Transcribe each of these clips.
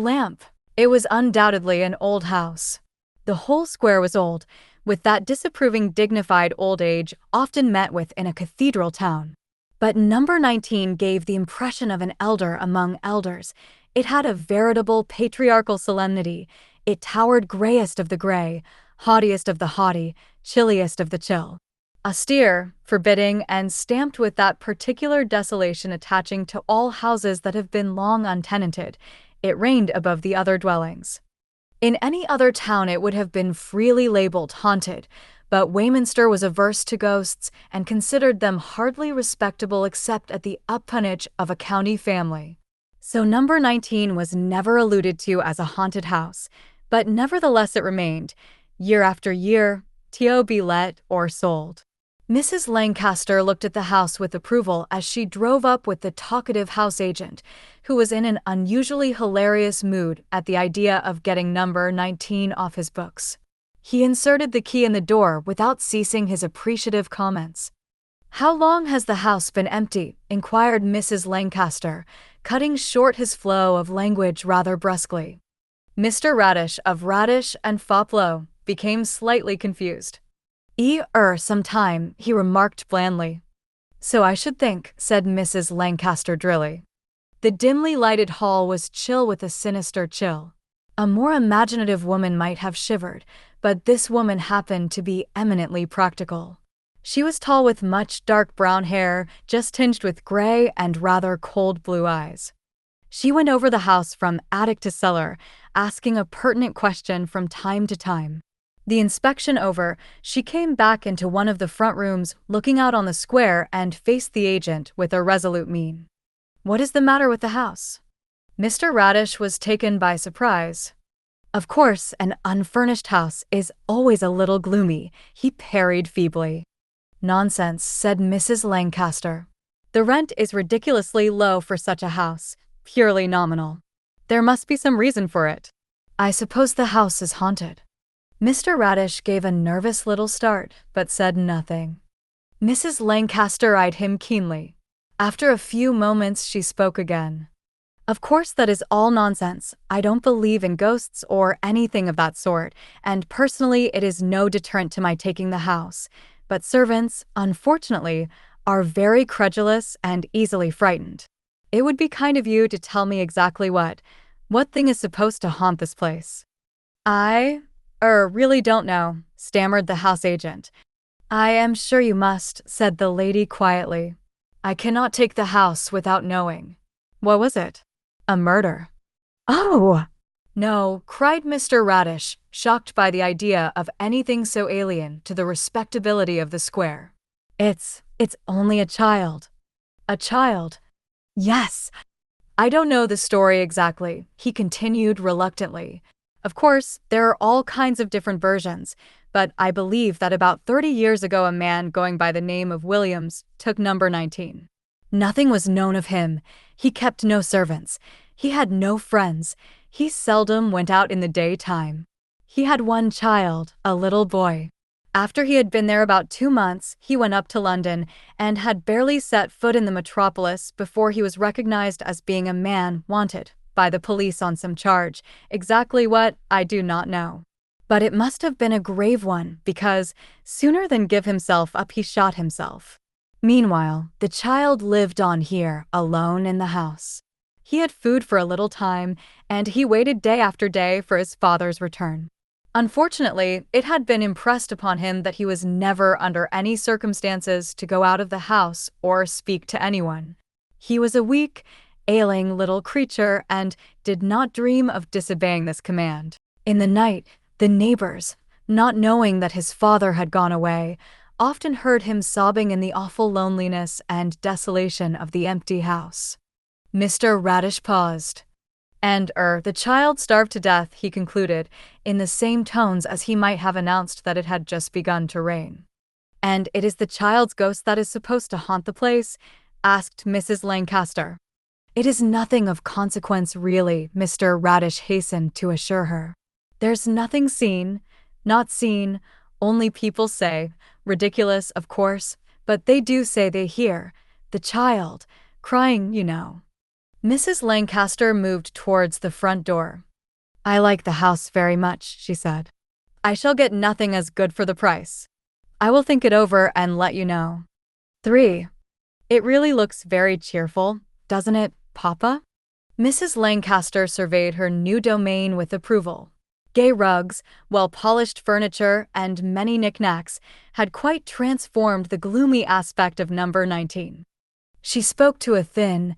Lamp. It was undoubtedly an old house. The whole square was old, with that disapproving dignified old age often met with in a cathedral town. But number 19 gave the impression of an elder among elders. It had a veritable patriarchal solemnity. It towered grayest of the gray, haughtiest of the haughty, chilliest of the chill. Austere, forbidding, and stamped with that particular desolation attaching to all houses that have been long untenanted, it reigned above the other dwellings. In any other town it would have been freely labeled haunted, but Wayminster was averse to ghosts and considered them hardly respectable except at the appanage of a county family. So number 19 was never alluded to as a haunted house, but nevertheless it remained, year after year, to be let or sold. Mrs. Lancaster looked at the house with approval as she drove up with the talkative house agent, who was in an unusually hilarious mood at the idea of getting number 19 off his books. He inserted the key in the door without ceasing his appreciative comments. "How long has the house been empty?" inquired Mrs. Lancaster, cutting short his flow of language rather brusquely. Mr. Radish of Radish and Foplow became slightly confused. Some time," he remarked blandly. "So I should think," said Mrs. Lancaster drily. The dimly lighted hall was chill with a sinister chill. A more imaginative woman might have shivered, but this woman happened to be eminently practical. She was tall with much dark brown hair, just tinged with gray and rather cold blue eyes. She went over the house from attic to cellar, asking a pertinent question from time to time. The inspection over, she came back into one of the front rooms, looking out on the square, and faced the agent with a resolute mien. "What is the matter with the house?" Mr. Radish was taken by surprise. "Of course, an unfurnished house is always a little gloomy," he parried feebly. "Nonsense," said Mrs. Lancaster. "The rent is ridiculously low for such a house, purely nominal. There must be some reason for it. I suppose the house is haunted." Mr. Radish gave a nervous little start, but said nothing. Mrs. Lancaster eyed him keenly. After a few moments she spoke again. "Of course that is all nonsense. I don't believe in ghosts or anything of that sort, and personally it is no deterrent to my taking the house. But servants, unfortunately, are very credulous and easily frightened. It would be kind of you to tell me exactly what thing is supposed to haunt this place." "I really don't know," stammered the house agent. "I am sure you must," said the lady quietly. "I cannot take the house without knowing." "What was it?" "A murder." "Oh!" "No," cried Mr. Radish, shocked by the idea of anything so alien to the respectability of the square. It's only a child." "A child?" "Yes. I don't know the story exactly," he continued reluctantly. "Of course, there are all kinds of different versions, but I believe that about 30 years ago a man going by the name of Williams took number 19. Nothing was known of him. He kept no servants. He had no friends. He seldom went out in the daytime. He had one child, a little boy. After he had been there about 2 months, he went up to London and had barely set foot in the metropolis before he was recognized as being a man wanted by the police on some charge. Exactly what, I do not know. But it must have been a grave one, because sooner than give himself up he shot himself. Meanwhile, the child lived on here, alone in the house. He had food for a little time, and he waited day after day for his father's return. Unfortunately, it had been impressed upon him that he was never under any circumstances to go out of the house or speak to anyone. He was a weak, ailing little creature and did not dream of disobeying this command. In the night, the neighbors, not knowing that his father had gone away, often heard him sobbing in the awful loneliness and desolation of the empty house. Mr. Radish paused. "And, the child starved to death," he concluded, in the same tones as he might have announced that it had just begun to rain. "And it is the child's ghost that is supposed to haunt the place?" asked Mrs. Lancaster. "It is nothing of consequence really," Mr. Radish hastened to assure her. "There's nothing seen, not seen, only people say, ridiculous of course, but they do say they hear, the child, crying, you know." Mrs. Lancaster moved towards the front door. "I like the house very much," she said. "I shall get nothing as good for the price. I will think it over and let you know." 3. "It really looks very cheerful, doesn't it, Papa?" Mrs. Lancaster surveyed her new domain with approval. Gay rugs, well-polished furniture, and many knickknacks had quite transformed the gloomy aspect of number 19. She spoke to a thin,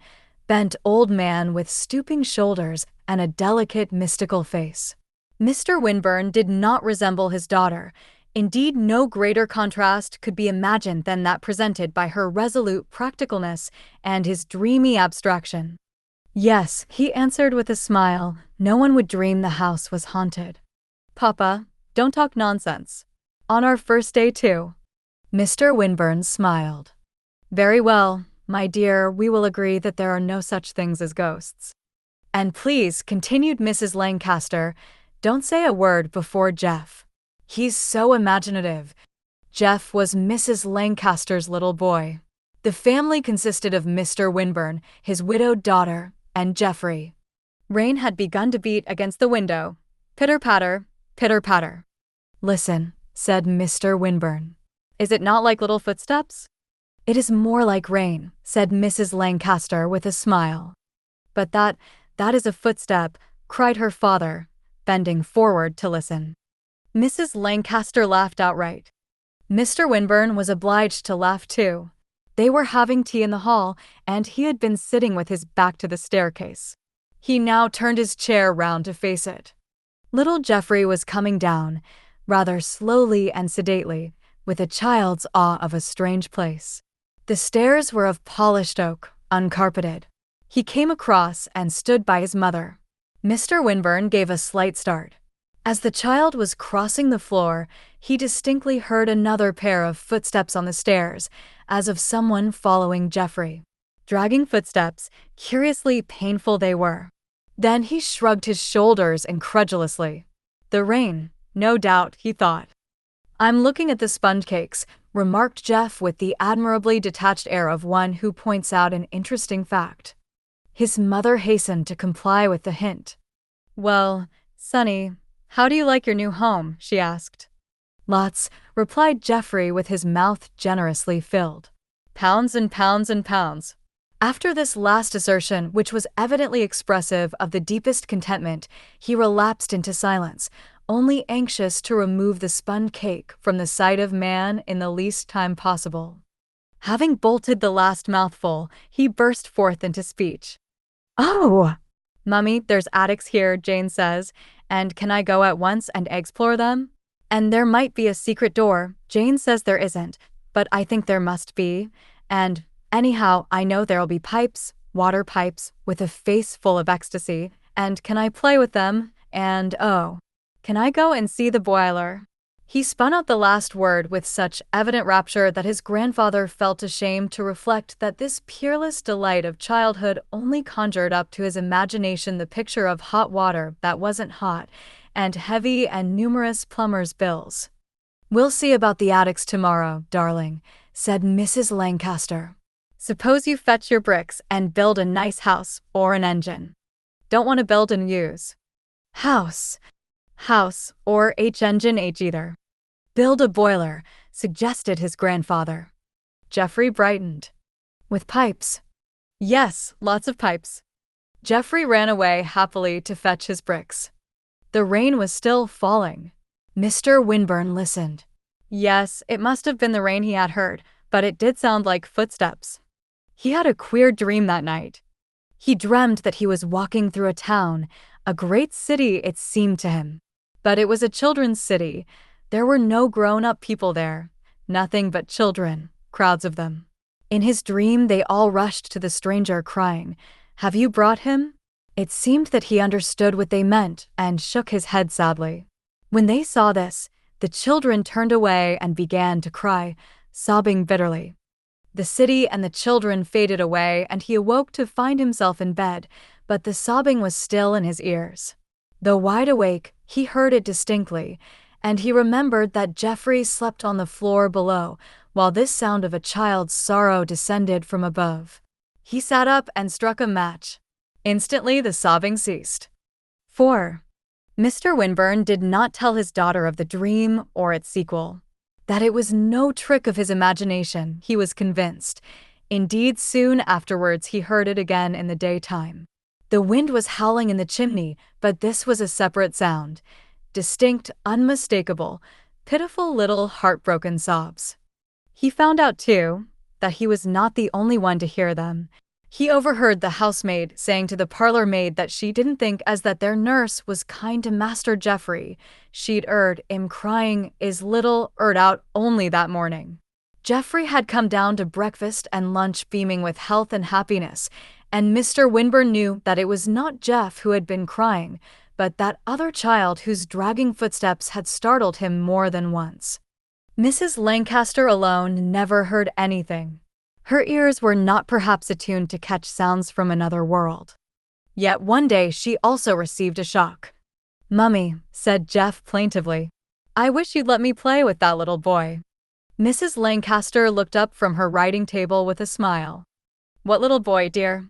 bent old man with stooping shoulders and a delicate, mystical face. Mr. Winburn did not resemble his daughter. Indeed, no greater contrast could be imagined than that presented by her resolute practicalness and his dreamy abstraction. "Yes," he answered with a smile, "no one would dream the house was haunted." "Papa, don't talk nonsense. On our first day, too." Mr. Winburn smiled. "Very well, my dear, we will agree that there are no such things as ghosts. And please," continued Mrs. Lancaster, "don't say a word before Jeff. He's so imaginative." Jeff was Mrs. Lancaster's little boy. The family consisted of Mr. Winburn, his widowed daughter, and Geoffrey. Rain had begun to beat against the window. Pitter-patter, pitter-patter. "Listen," said Mr. Winburn. "Is it not like little footsteps?" "It is more like rain," said Mrs. Lancaster with a smile. "But that is a footstep," cried her father, bending forward to listen. Mrs. Lancaster laughed outright. Mr. Winburn was obliged to laugh too. They were having tea in the hall, and he had been sitting with his back to the staircase. He now turned his chair round to face it. Little Geoffrey was coming down, rather slowly and sedately, with a child's awe of a strange place. The stairs were of polished oak, uncarpeted. He came across and stood by his mother. Mr. Winburn gave a slight start. As the child was crossing the floor, he distinctly heard another pair of footsteps on the stairs, as of someone following Geoffrey. Dragging footsteps, curiously painful they were. Then he shrugged his shoulders incredulously. The rain, no doubt, he thought. "I'm looking at the sponge cakes," remarked Jeff with the admirably detached air of one who points out an interesting fact. His mother hastened to comply with the hint. "Well, Sonny, how do you like your new home?" she asked. "Lots," replied Geoffrey with his mouth generously filled. "Pounds and pounds and pounds." After this last assertion, which was evidently expressive of the deepest contentment, he relapsed into silence, only anxious to remove the spun cake from the sight of man in the least time possible. Having bolted the last mouthful, he burst forth into speech. "Oh! Mummy, there's attics here, Jane says, and can I go at once and explore them? And there might be a secret door. Jane says there isn't, but I think there must be. And, anyhow, I know there'll be pipes, water pipes, with a face full of ecstasy, and can I play with them? And, oh, can I go and see the boiler?" He spun out the last word with such evident rapture that his grandfather felt ashamed to reflect that this peerless delight of childhood only conjured up to his imagination the picture of hot water that wasn't hot, and heavy and numerous plumbers' bills. "We'll see about the attics tomorrow, darling," said Mrs. Lancaster. "Suppose you fetch your bricks and build a nice house or an engine. Don't want to build and use. House, or engine either. Build a boiler," suggested his grandfather. Geoffrey brightened. "With pipes?" "Yes, lots of pipes." Geoffrey ran away happily to fetch his bricks. The rain was still falling. Mr. Winburn listened. Yes, it must have been the rain he had heard, but it did sound like footsteps. He had a queer dream that night. He dreamed that he was walking through a town, a great city it seemed to him. But it was a children's city. There were no grown-up people there, nothing but children, crowds of them. In his dream they all rushed to the stranger crying, "Have you brought him?" It seemed that he understood what they meant and shook his head sadly. When they saw this, the children turned away and began to cry, sobbing bitterly. The city and the children faded away and he awoke to find himself in bed, but the sobbing was still in his ears. Though wide awake, he heard it distinctly, and he remembered that Geoffrey slept on the floor below, while this sound of a child's sorrow descended from above. He sat up and struck a match. Instantly, the sobbing ceased. 4. Mr. Winburn did not tell his daughter of the dream or its sequel. That it was no trick of his imagination, he was convinced. Indeed, soon afterwards he heard it again in the daytime. The wind was howling in the chimney, but this was a separate sound. Distinct, unmistakable, pitiful little heartbroken sobs. He found out, too, that he was not the only one to hear them. He overheard the housemaid saying to the parlor maid that she didn't think as that their nurse was kind to Master Geoffrey. She'd heard him crying his little heart out only that morning. Geoffrey had come down to breakfast and lunch beaming with health and happiness, and Mr. Winburn knew that it was not Jeff who had been crying, but that other child whose dragging footsteps had startled him more than once. Mrs. Lancaster alone never heard anything. Her ears were not perhaps attuned to catch sounds from another world. Yet one day she also received a shock. "Mummy," said Jeff plaintively, "I wish you'd let me play with that little boy." Mrs. Lancaster looked up from her writing table with a smile. "What little boy, dear?"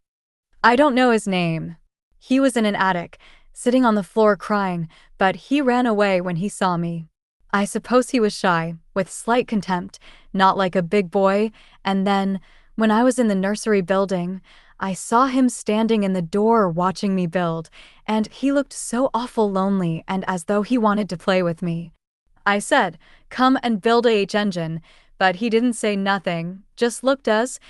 "I don't know his name. He was in an attic, sitting on the floor crying, but he ran away when he saw me. I suppose he was shy, with slight contempt, not like a big boy, and then, when I was in the nursery building, I saw him standing in the door watching me build, and he looked so awful lonely and as though he wanted to play with me. I said, 'Come and build a engine,' but he didn't say nothing, just looked as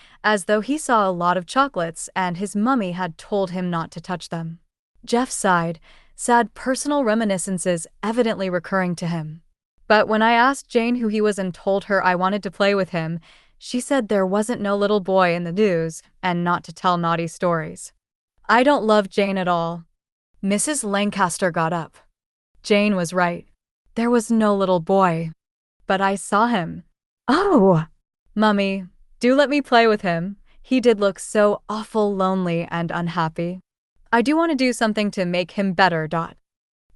though he saw a lot of chocolates and his mummy had told him not to touch them." Jeff sighed, sad personal reminiscences evidently recurring to him. "But when I asked Jane who he was and told her I wanted to play with him, she said there wasn't no little boy in the news and not to tell naughty stories. I don't love Jane at all." Mrs. Lancaster got up. Jane was right. There was no little boy. "But I saw him." "Oh!" "Mummy, do let me play with him. He did look so awful lonely and unhappy. I do want to do something to make him better.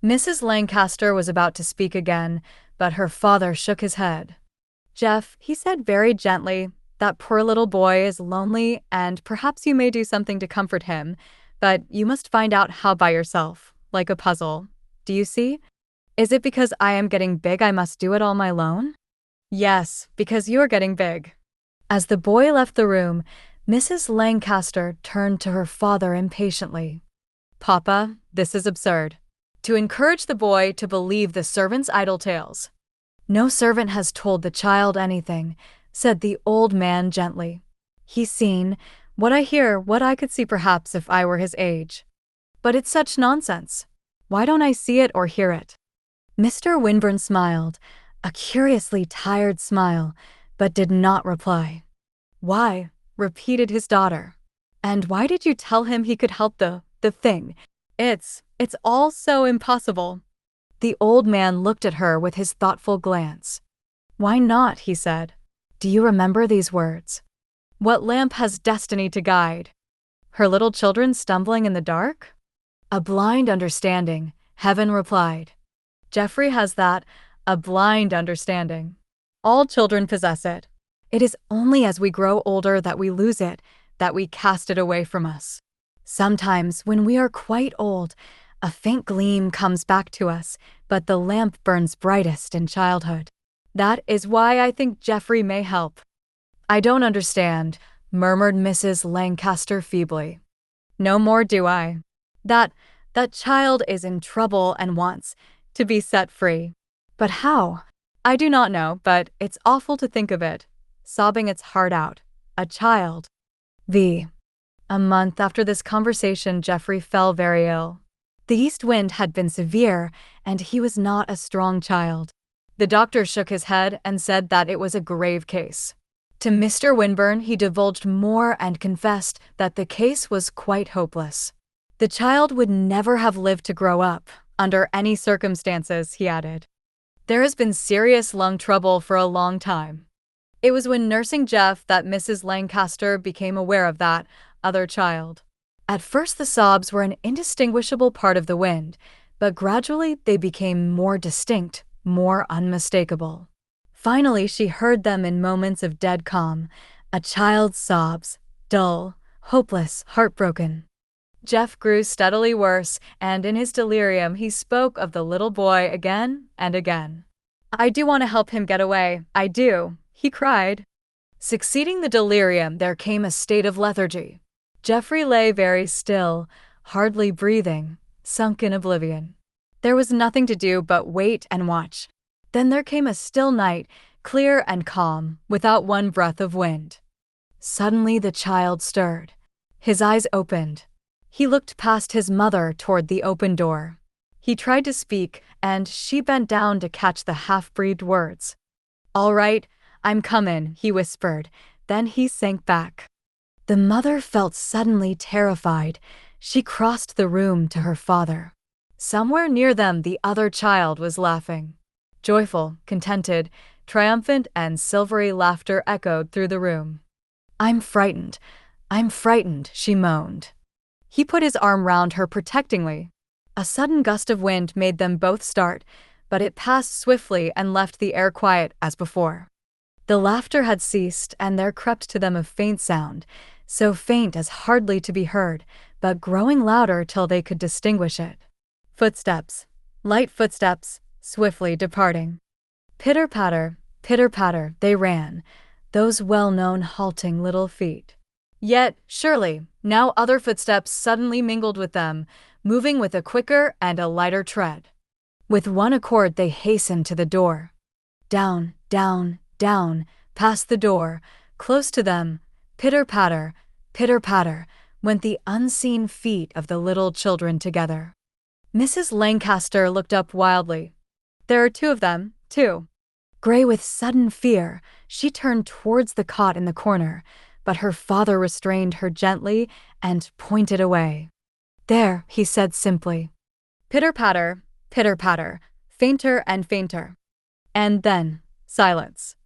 Mrs. Lancaster was about to speak again, but her father shook his head. "Jeff," he said very gently, "that poor little boy is lonely and perhaps you may do something to comfort him, but you must find out how by yourself, like a puzzle. Do you see? Is it because I am getting big I must do it all my own?" "Yes, because you're getting big." As the boy left the room, Mrs. Lancaster turned to her father impatiently. "Papa, this is absurd. To encourage the boy to believe the servant's idle tales." "No servant has told the child anything," said the old man gently. "He's seen what I hear, what I could see perhaps if I were his age. But it's such nonsense. Why don't I see it or hear it?" Mr. Winburn smiled, a curiously tired smile, but did not reply. "Why?" repeated his daughter. "And why did you tell him he could help the thing? It's all so impossible." The old man looked at her with his thoughtful glance. "Why not?" he said. "Do you remember these words? 'What lamp has destiny to guide? Her little children stumbling in the dark?' A blind understanding," Heaven replied. "Geoffrey has that, a blind understanding. All children possess it. It is only as we grow older that we lose it, that we cast it away from us. Sometimes, when we are quite old, a faint gleam comes back to us, but the lamp burns brightest in childhood. That is why I think Geoffrey may help." "I don't understand," murmured Mrs. Lancaster feebly. "No more do I. That child is in trouble and wants to be set free. But how? I do not know, but it's awful to think of it, sobbing its heart out. A child." A month after this conversation, Geoffrey fell very ill. The east wind had been severe, and he was not a strong child. The doctor shook his head and said that it was a grave case. To Mr. Winburn he divulged more and confessed that the case was quite hopeless. The child would never have lived to grow up, under any circumstances, he added. There has been serious lung trouble for a long time. It was when nursing Jeff that Mrs. Lancaster became aware of that other child. At first the sobs were an indistinguishable part of the wind, but gradually they became more distinct, more unmistakable. Finally she heard them in moments of dead calm, a child's sobs, dull, hopeless, heartbroken. Jeff grew steadily worse, and in his delirium he spoke of the little boy again and again. "I do want to help him get away, I do," he cried. Succeeding the delirium, there came a state of lethargy. Jeffrey lay very still, hardly breathing, sunk in oblivion. There was nothing to do but wait and watch. Then there came a still night, clear and calm, without one breath of wind. Suddenly the child stirred. His eyes opened. He looked past his mother toward the open door. He tried to speak, and she bent down to catch the half-breathed words. "All right, I'm comin'," he whispered. Then he sank back. The mother felt suddenly terrified. She crossed the room to her father. Somewhere near them the other child was laughing. Joyful, contented, triumphant, and silvery laughter echoed through the room. I'm frightened, she moaned. He put his arm round her protectingly. A sudden gust of wind made them both start, but it passed swiftly and left the air quiet as before. The laughter had ceased, and there crept to them a faint sound, so faint as hardly to be heard, but growing louder till they could distinguish it. Footsteps, light footsteps, swiftly departing. Pitter-patter, they ran, those well-known halting little feet. Yet, surely, now other footsteps suddenly mingled with them, moving with a quicker and a lighter tread. With one accord they hastened to the door. Down, down, down, past the door, close to them, pitter-patter, went the unseen feet of the little children together. Mrs. Lancaster looked up wildly. There are two of them, too. Gray with sudden fear, she turned towards the cot in the corner, but her father restrained her gently and pointed away. There, he said simply. Pitter-patter, fainter and fainter. And then, silence.